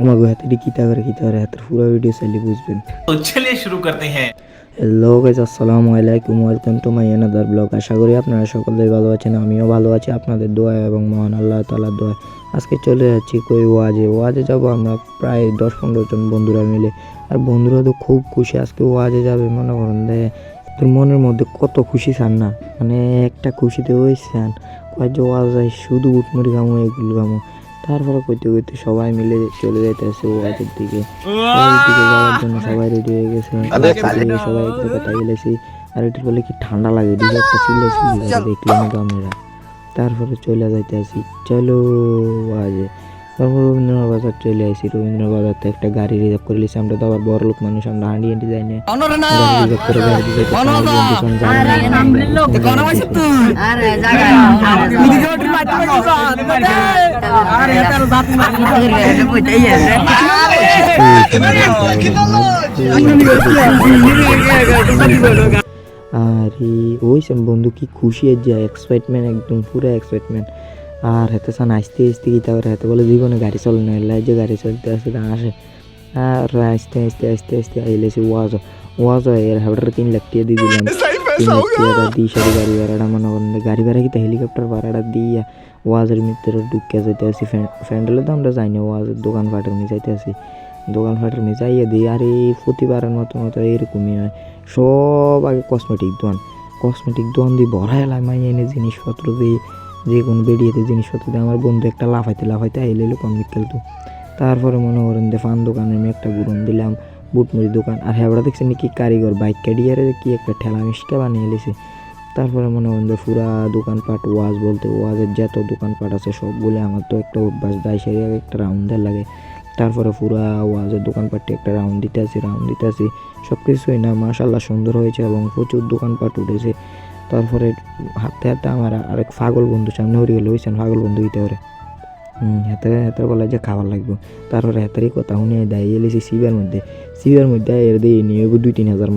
আমাগো হাতে কিতা করে হাতের পুরো ভিডিও চাইলে বুঝবেন। तो चलिए शुरू करते हैं। হ্যালো গাইস, আসসালামু আলাইকুম, welcome to my another blog. আশা করি আপনারা সকলেই ভালো আছেন, আমিও ভালো আছি আপনাদের দোয়া এবং মহান আল্লাহ তাআলার দোয়া। আজকে চলে যাচ্ছি কই ওয়াজে যাব আমরা প্রায় 10-15 জন বন্ধুরা মিলে। আর বন্ধুরা তো খুব খুশি, আজকে ওয়াজে যাবে। মনে করেন তোর মনের মধ্যে কত খুশি চান না, মানে একটা খুশিতে ওই চান কয় যে ওয়াজ যাই শুধু উঠমুড়ি গামো এগুলো গামো। তারপরে কইতে সবাই মিলে চলে যাইতেছে ওয়াজের দিকে। যাওয়ার জন্য সবাই রেডি হয়ে গেছে, সবাই এক জায়গায় তাই গেছি। আর এটির বলে কি ঠান্ডা লাগে, দিকে একটা দেখলেন আমরা। তারপরে চলে যাইতেছি, চলো ওয়াজে। তারপর রবীন্দ্রনাথ বাজার চলে আসি। রবীন্দ্রনাথ বাজার তো একটা গাড়ি রিজার্ভ করে নিয়েছি। আমরা তো আবার বড় লোক মানুষ, আমরা হাঁটি যাই না, রিজার্ভ করে গাড়ি আর ওই বন্ধু কি খুশি যে এক্সাইটমেন্ট, একদম পুরো এক্সাইটমেন্ট। আর হাতে সান আসতে গীতা করে হাতে বলে জীবনে গাড়ি চলে না, যে গাড়ি চলতে আসে আসে। আর আস্তে আইলেছি ওয়াজ এর হাবড়ার 3 লাখ টাকা দিয়ে দিলাম। 3 লাখ টাকা দিয়ে সারি গাড়ি ভাড়াটা মনে করেন, গাড়ি ভাড়া কিতা হেলিকপ্টার ভাড়াটা দিয়ে ওয়াজের ভিতরে ঢুকে যাইতে আসি। ফ্যান্ডেলে তো আমরা যাই না, ওয়াজের দোকান ফাটের নিয়ে যাইতে আসি। দোকান ফাটের নিয়ে যাইয়া দিই। আর এই প্রতিবারের মতো এরকমই হয়। সব আগে কসমেটিক দোকান দিয়ে ভরা এলাম মাইয়া এনে জিনিসপত্র দিয়ে, যে কোনো বেরিয়েতে জিনিসপত্র দিয়ে। আমার বন্ধু একটা লাফাইতে আইলে কমিক খেলতো। তারপরে মনে করেন যে ফান দোকানে আমি একটা গুরুন দিলাম, বুটমুড়ি দোকান। আর হেবড়া দেখছি নাকি কারিগর বাইক কাটিয়ারে কি একটা ঠেলা মিষ্টা বানিয়ে এলেছে। তারপরে মনে করেন যে পুরা দোকানপাট ওয়াজের যত দোকানপাট আছে সবগুলো। আমার তো একটা অভ্যাস, দায় সেরে একটা রাউন্ডের লাগে। তারপরে পুরা ওয়াজের দোকানপাটটি একটা রাউন্ড দিতে আসি। সব কিছুই না মাশাআল্লাহ সুন্দর হয়েছে এবং প্রচুর দোকানপাট উঠেছে। তারপরে হাতে আমার আরেক পাগল বন্ধু সামনে হয়ে গেল, হয়েছেন পাগল বন্ধু দিতে পারে। হাতের বলে যে খাবার লাগবে। তারপরে হাতেরই কথা শুনে দেয় এলেছি শিবের মধ্যে এর দিয়ে নিয়ে 2-3 হাজার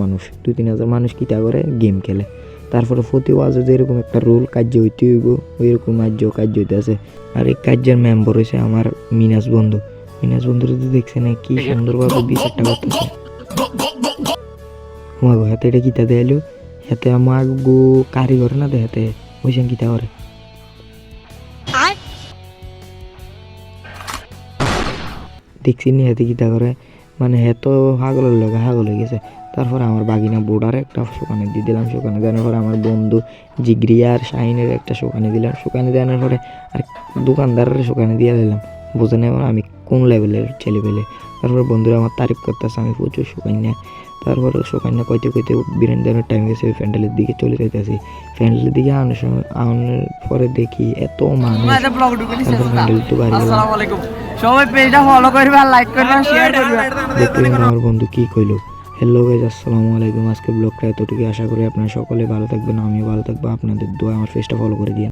মানুষ কিতা করে গেম খেলে। তারপরে প্রতি ওয়াজে যেরকম একটা রোল কার্য হইতে হইব, ওইরকম কার্য হইতে আছে। আর এই কার্যের মেম্বার হয়েছে আমার মিনাজ বন্ধু যদি দেখছে না কি সুন্দরভাবে বিচারটা করতেছে। আমাগো হাতে এটা কিতা দেয়ালো, হাতে আমাগো কারিগর না দেখাতে ওইসেন কিতা করে দেখছি নি হাতে কিতা করে, মানে এত হাগলের লগে হাগল হয়ে গেছে। তারপর আমার বাগিনা বোর্ডারে একটা শোকানে দিয়ে দিলাম। শোকানে দেওয়ার পরে আমার বন্ধু জিগরিয়া আর শাহিনের একটা শোকানে দিলাম। শোকানে দেওয়ার পরে আর দোকানদারের শোকানে দিয়ে দিলাম। বোঝে না আমি কোন লেভেলের ছেলে পেলে। তারপরে বন্ধুরা আমার তারিফ করতেছে, আমি প্রচুর শোকান্যা। তারপরে শোকান্যা কইতে বিরিয়ানি টাইম গেছে, প্যান্ডেলের দিকে চলে যাইতেছি। প্যান্ডেলের দিকে আনার পরে দেখি এত মানুষ। প্যান্ডেল তো বাড়ি সবাই পেজটা ফলো করবে আর লাইক করবে আর শেয়ার করবে। দেখলেন আমার বন্ধু কি কইলো। হ্যালো গাইস, আসসালামু আলাইকুম। আজকে ব্লগটা এতটুকু। আশা করি আপনারা সকলে ভালো থাকবেন, আমিও ভালো থাকবো। আপনাদের দোয়া আমার পেজটা ফলো করে দিন।